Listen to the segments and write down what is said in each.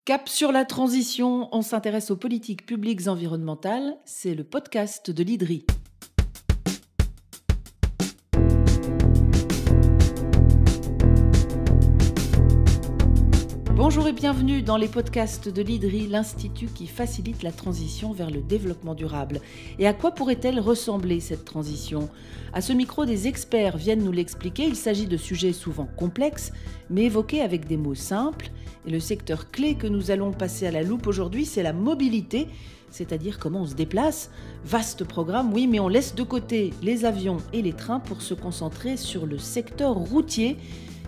Cap sur la transition, on s'intéresse aux politiques publiques environnementales. C'est le podcast de l'IDRI. Bonjour et bienvenue dans les podcasts de l'IDRI, l'institut qui facilite la transition vers le développement durable. Et à quoi pourrait-elle ressembler cette transition ? À ce micro, des experts viennent nous l'expliquer. Il s'agit de sujets souvent complexes, mais évoqués avec des mots simples. Et le secteur clé que nous allons passer à la loupe aujourd'hui, c'est la mobilité, c'est-à-dire comment on se déplace. Vaste programme, oui, mais on laisse de côté les avions et les trains pour se concentrer sur le secteur routier.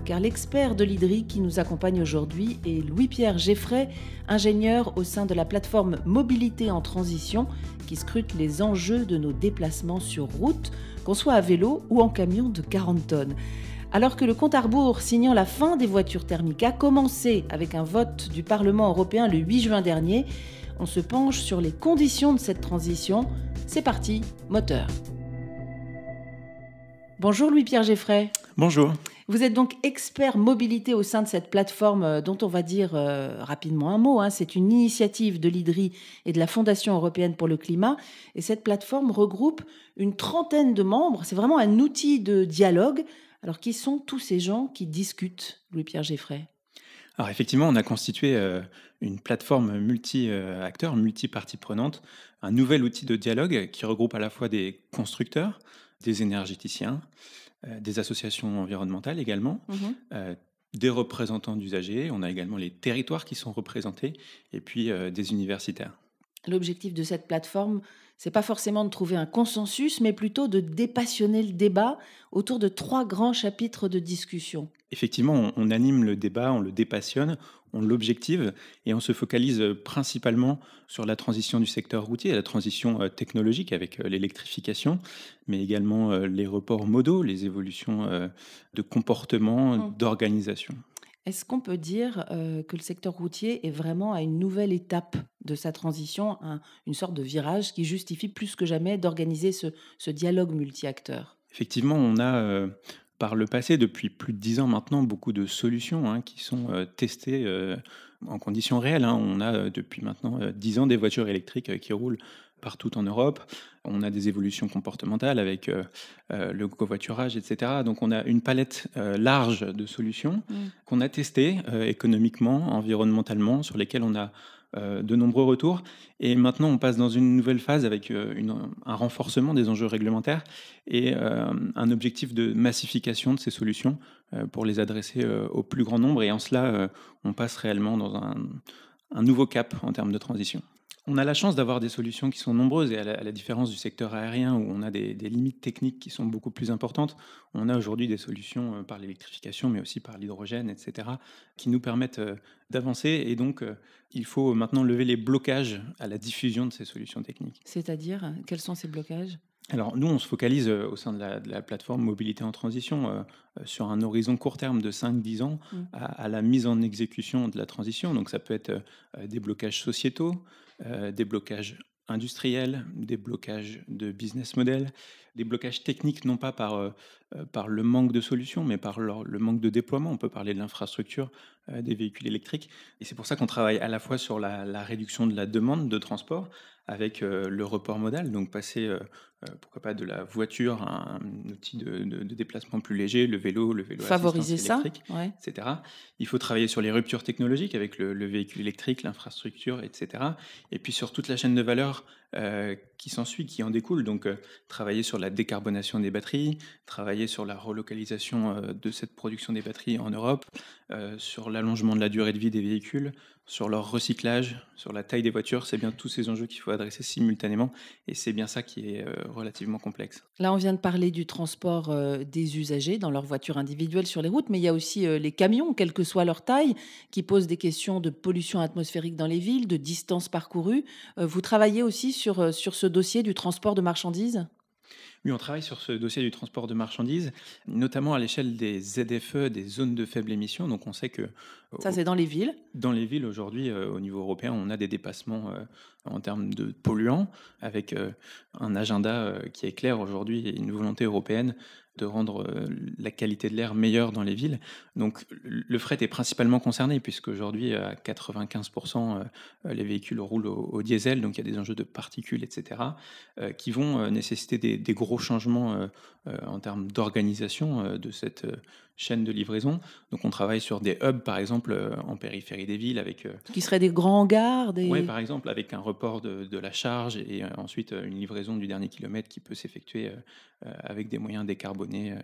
Car l'expert de l'IDRI qui nous accompagne aujourd'hui est Louis-Pierre Geffray, ingénieur au sein de la plateforme Mobilité en transition, qui scrute les enjeux de nos déplacements sur route, qu'on soit à vélo ou en camion de 40 tonnes. Alors que le compte à rebours signant la fin des voitures thermiques a commencé avec un vote du Parlement européen le 8 juin dernier, on se penche sur les conditions de cette transition. C'est parti, moteur. Bonjour Louis-Pierre Geffray. Bonjour. Vous êtes donc expert mobilité au sein de cette plateforme dont on va dire rapidement un mot. C'est une initiative de l'IDRI et de la Fondation européenne pour le climat. Et cette plateforme regroupe une trentaine de membres. C'est vraiment un outil de dialogue. Alors, qui sont tous ces gens qui discutent, Louis-Pierre Geffray ? Alors effectivement, on a constitué une plateforme multi-acteurs, multi-parties prenantes, un nouvel outil de dialogue qui regroupe à la fois des constructeurs, des énergéticiens, des associations environnementales également, des représentants d'usagers, on a également les territoires qui sont représentés, et puis des universitaires. L'objectif de cette plateforme, c'est pas forcément de trouver un consensus, mais plutôt de dépassionner le débat autour de 3 grands chapitres de discussion. Effectivement, on anime le débat, on le dépassionne, on l'objective et on se focalise principalement sur la transition du secteur routier, la transition technologique avec l'électrification, mais également les reports modaux, les évolutions de comportement, d'organisation. Est-ce qu'on peut dire que le secteur routier est vraiment à une nouvelle étape de sa transition, une sorte de virage qui justifie plus que jamais d'organiser ce dialogue multi-acteurs ? Effectivement, on a par le passé, depuis plus de 10 ans maintenant, beaucoup de solutions qui sont testées en conditions réelles. On a depuis maintenant 10 ans des voitures électriques qui roulent partout en Europe. On a des évolutions comportementales avec le covoiturage, etc. Donc on a une palette large de solutions qu'on a testées économiquement, environnementalement, sur lesquelles on a de nombreux retours. Et maintenant, on passe dans une nouvelle phase avec un renforcement des enjeux réglementaires et un objectif de massification de ces solutions pour les adresser au plus grand nombre. Et en cela, on passe réellement dans un nouveau cap en termes de transition. On a la chance d'avoir des solutions qui sont nombreuses et à la différence du secteur aérien où on a des limites techniques qui sont beaucoup plus importantes, on a aujourd'hui des solutions par l'électrification mais aussi par l'hydrogène, etc., qui nous permettent d'avancer et donc il faut maintenant lever les blocages à la diffusion de ces solutions techniques. C'est-à-dire, quels sont ces blocages ? Alors nous, on se focalise au sein de la plateforme Mobilité en transition sur un horizon court terme de 5-10 ans à la mise en exécution de la transition. Donc ça peut être des blocages sociétaux, des blocages industriels, des blocages de business model, des blocages techniques non pas par le manque de solutions, mais par le manque de déploiement. On peut parler de l'infrastructure des véhicules électriques. Et c'est pour ça qu'on travaille à la fois sur la réduction de la demande de transport avec le report modal, donc passer, pourquoi pas, de la voiture à un outil de déplacement plus léger, le vélo Favoriser assistance électrique, ça, ouais. etc. Il faut travailler sur les ruptures technologiques avec le véhicule électrique, l'infrastructure, etc. Et puis sur toute la chaîne de valeur qui s'ensuit, qui en découle. Donc travailler sur la décarbonation des batteries, travailler sur la relocalisation de cette production des batteries en Europe, sur l'allongement de la durée de vie des véhicules, sur leur recyclage, sur la taille des voitures. C'est bien tous ces enjeux qu'il faut adresser simultanément et c'est bien ça qui est relativement complexe. Là, on vient de parler du transport des usagers dans leur voiture individuelle sur les routes, mais il y a aussi les camions, quelle que soit leur taille, qui posent des questions de pollution atmosphérique dans les villes, de distance parcourue. Vous travaillez aussi sur ce dossier du transport de marchandises ? Oui, on travaille sur ce dossier du transport de marchandises, notamment à l'échelle des ZFE, des zones de faible émission. Donc on sait que Ça, c'est dans les villes. dans les villes aujourd'hui, au niveau européen, on a des dépassements en termes de polluants, avec un agenda qui est clair aujourd'hui et une volonté européenne de rendre la qualité de l'air meilleure dans les villes. Donc le fret est principalement concerné puisqu'aujourd'hui à 95% les véhicules roulent au diesel, donc il y a des enjeux de particules, etc., qui vont nécessiter des gros changements en termes d'organisation de cette chaîne de livraison. Donc on travaille sur des hubs, par exemple, en périphérie des villes, avec, Qui seraient des grands hangars, ouais, des... par exemple, avec un report de la charge et ensuite une livraison du dernier kilomètre qui peut s'effectuer avec des moyens décarbonés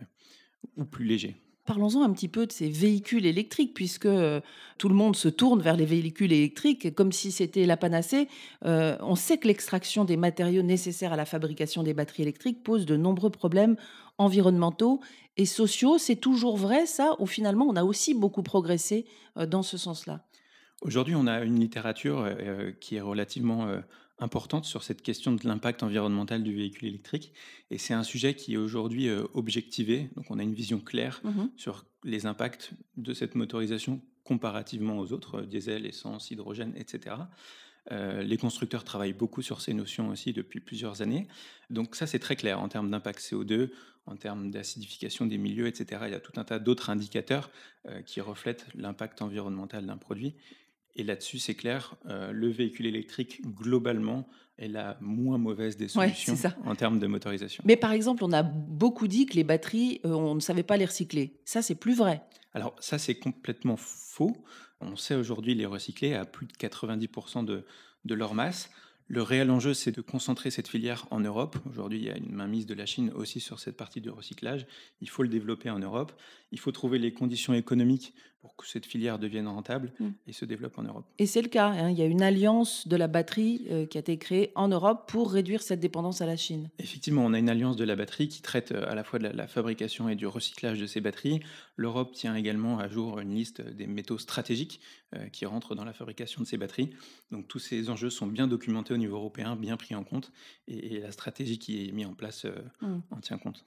ou plus légers. Parlons-en un petit peu de ces véhicules électriques, puisque tout le monde se tourne vers les véhicules électriques comme si c'était la panacée. On sait que l'extraction des matériaux nécessaires à la fabrication des batteries électriques pose de nombreux problèmes environnementaux et sociaux. C'est toujours vrai, ça, ou finalement on a aussi beaucoup progressé dans ce sens-là? Aujourd'hui, on a une littérature qui est relativement importante sur cette question de l'impact environnemental du véhicule électrique. Et c'est un sujet qui est aujourd'hui objectivé. Donc, on a une vision claire Mhm. sur les impacts de cette motorisation comparativement aux autres, diesel, essence, hydrogène, etc. Les constructeurs travaillent beaucoup sur ces notions aussi depuis plusieurs années. Donc ça, c'est très clair en termes d'impact CO2, en termes d'acidification des milieux, etc. Il y a tout un tas d'autres indicateurs qui reflètent l'impact environnemental d'un produit. Et là-dessus, c'est clair, le véhicule électrique, globalement, est la moins mauvaise des Ouais, c'est solutions ça. en termes de motorisation. Mais par exemple, on a beaucoup dit que les batteries, on ne savait pas les recycler. Ça, c'est plus vrai. Alors ça, c'est complètement faux. On sait aujourd'hui les recycler à plus de 90% de leur masse. Le réel enjeu, c'est de concentrer cette filière en Europe. Aujourd'hui, il y a une mainmise de la Chine aussi sur cette partie de recyclage. Il faut le développer en Europe. Il faut trouver les conditions économiques pour que cette filière devienne rentable Mm. et se développe en Europe. Et c'est le cas, hein. Il y a une alliance de la batterie qui a été créée en Europe pour réduire cette dépendance à la Chine. Effectivement, on a une alliance de la batterie qui traite à la fois de la fabrication et du recyclage de ces batteries. L'Europe tient également à jour une liste des métaux stratégiques qui rentrent dans la fabrication de ces batteries. Donc tous ces enjeux sont bien documentés au niveau européen, bien pris en compte, et la stratégie qui est mise en place Mm. en tient compte.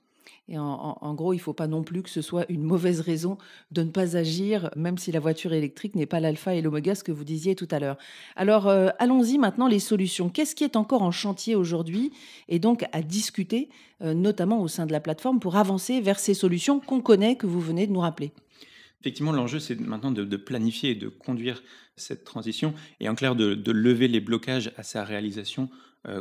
Et en gros, il ne faut pas non plus que ce soit une mauvaise raison de ne pas agir, même si la voiture électrique n'est pas l'alpha et l'oméga, ce que vous disiez tout à l'heure. Alors, allons-y maintenant, les solutions. Qu'est-ce qui est encore en chantier aujourd'hui et donc à discuter, notamment au sein de la plateforme, pour avancer vers ces solutions qu'on connaît, que vous venez de nous rappeler? Effectivement, l'enjeu, c'est maintenant de planifier et de conduire cette transition et en clair de lever les blocages à sa réalisation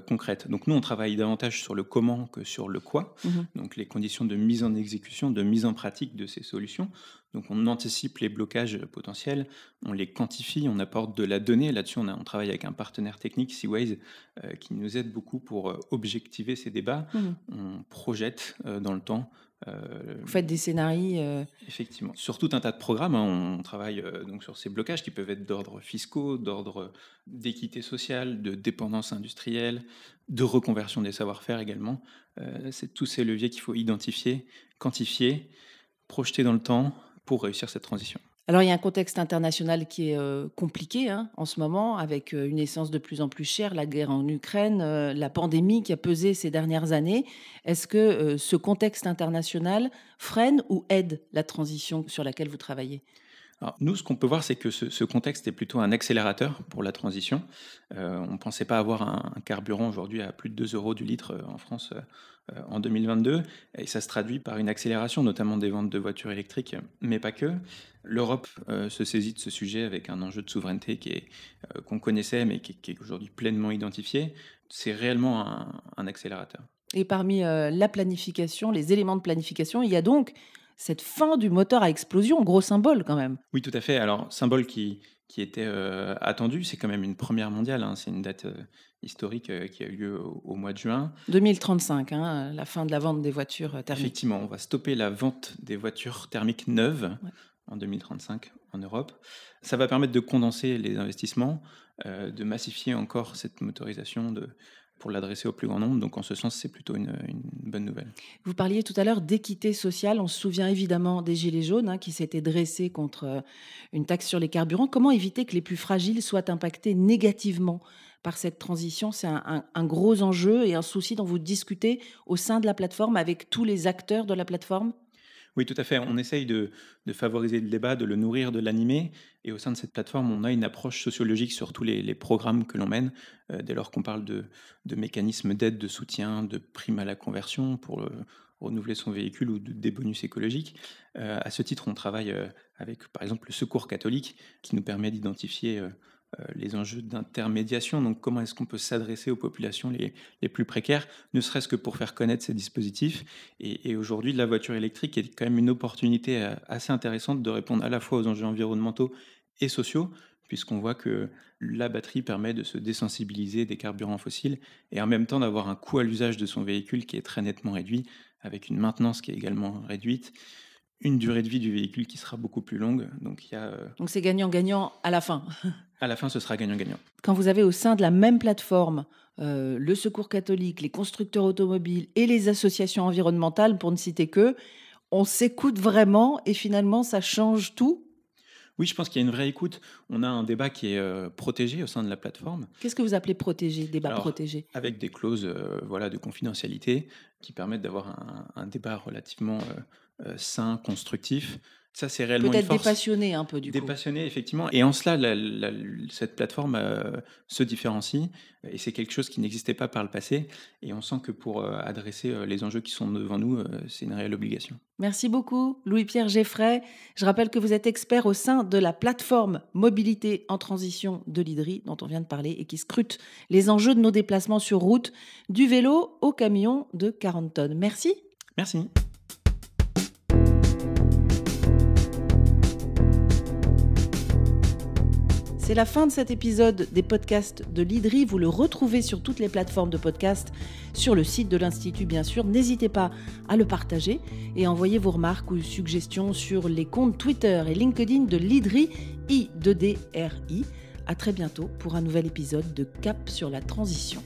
concrète. Donc nous, on travaille davantage sur le comment que sur le quoi, Mhm. donc les conditions de mise en exécution, de mise en pratique de ces solutions. Donc on anticipe les blocages potentiels, on les quantifie, on apporte de la donnée. Là-dessus, on travaille avec un partenaire technique, Seaways, qui nous aide beaucoup pour objectiver ces débats. Mhm. On projette dans le temps. Vous faites des scénarios. Effectivement. Sur tout un tas de programmes, hein, on travaille donc sur ces blocages qui peuvent être d'ordre fiscaux, d'ordre d'équité sociale, de dépendance industrielle, de reconversion des savoir-faire également. C'est tous ces leviers qu'il faut identifier, quantifier, projeter dans le temps pour réussir cette transition. Alors, il y a un contexte international qui est compliqué, hein, en ce moment, avec une essence de plus en plus chère, la guerre en Ukraine, la pandémie qui a pesé ces dernières années. Est-ce que ce contexte international freine ou aide la transition sur laquelle vous travaillez? Alors, nous, ce qu'on peut voir, c'est que ce contexte est plutôt un accélérateur pour la transition. On ne pensait pas avoir un carburant aujourd'hui à plus de 2 euros du litre en France en 2022. Et ça se traduit par une accélération, notamment des ventes de voitures électriques, mais pas que. L'Europe se saisit de ce sujet avec un enjeu de souveraineté qu'on connaissait, mais qui est aujourd'hui pleinement identifié. C'est réellement un accélérateur. Et parmi la planification, les éléments de planification, il y a donc cette fin du moteur à explosion, gros symbole quand même. Oui, tout à fait. Alors, symbole qui était attendu, c'est quand même une première mondiale, hein. C'est une date historique qui a eu lieu au mois de juin. 2035, hein, la fin de la vente des voitures thermiques. Effectivement, on va stopper la vente des voitures thermiques neuves Ouais. en 2035 en Europe. Ça va permettre de condenser les investissements, de massifier encore cette motorisation pour l'adresser au plus grand nombre. Donc, en ce sens, c'est plutôt une bonne nouvelle. Vous parliez tout à l'heure d'équité sociale. On se souvient évidemment des Gilets jaunes, hein, qui s'étaient dressés contre une taxe sur les carburants. Comment éviter que les plus fragiles soient impactés négativement par cette transition? C'est un gros enjeu et un souci dont vous discutez au sein de la plateforme avec tous les acteurs de la plateforme? Oui, tout à fait. On essaye de favoriser le débat, de le nourrir, de l'animer. Et au sein de cette plateforme, on a une approche sociologique sur tous les programmes que l'on mène, dès lors qu'on parle de mécanismes d'aide, de soutien, de primes à la conversion pour renouveler son véhicule ou des bonus écologiques. À ce titre, on travaille avec, par exemple, le Secours catholique qui nous permet d'identifier les enjeux d'intermédiation. Donc, comment est-ce qu'on peut s'adresser aux populations les plus précaires, ne serait-ce que pour faire connaître ces dispositifs. Et aujourd'hui, la voiture électrique est quand même une opportunité assez intéressante de répondre à la fois aux enjeux environnementaux et sociaux, puisqu'on voit que la batterie permet de se désensibiliser des carburants fossiles et en même temps d'avoir un coût à l'usage de son véhicule qui est très nettement réduit, avec une maintenance qui est également réduite, une durée de vie du véhicule qui sera beaucoup plus longue. Donc, Donc c'est gagnant-gagnant à la fin. À la fin, ce sera gagnant-gagnant. Quand vous avez au sein de la même plateforme le Secours catholique, les constructeurs automobiles et les associations environnementales, pour ne citer qu'eux, on s'écoute vraiment et finalement ça change tout. Oui, je pense qu'il y a une vraie écoute. On a un débat qui est protégé au sein de la plateforme. Qu'est-ce que vous appelez protégé, débat protégé? Avec des clauses de confidentialité qui permettent d'avoir un débat relativement sain, constructif. Ça, c'est réellement Peut-être une force. dépassionné un peu du coup. Dépassionné, effectivement. Et en cela, cette plateforme se différencie. Et c'est quelque chose qui n'existait pas par le passé. Et on sent que pour adresser les enjeux qui sont devant nous, c'est une réelle obligation. Merci beaucoup, Louis-Pierre Geffray. Je rappelle que vous êtes expert au sein de la plateforme Mobilité en transition de l'IDRI, dont on vient de parler, et qui scrute les enjeux de nos déplacements sur route, du vélo au camion de 40 tonnes. Merci. Merci. C'est la fin de cet épisode des podcasts de l'IDRI. Vous le retrouvez sur toutes les plateformes de podcast, sur le site de l'Institut bien sûr. N'hésitez pas à le partager et à envoyer vos remarques ou suggestions sur les comptes Twitter et LinkedIn de l'IDRI, I2DRI. À très bientôt pour un nouvel épisode de Cap sur la transition.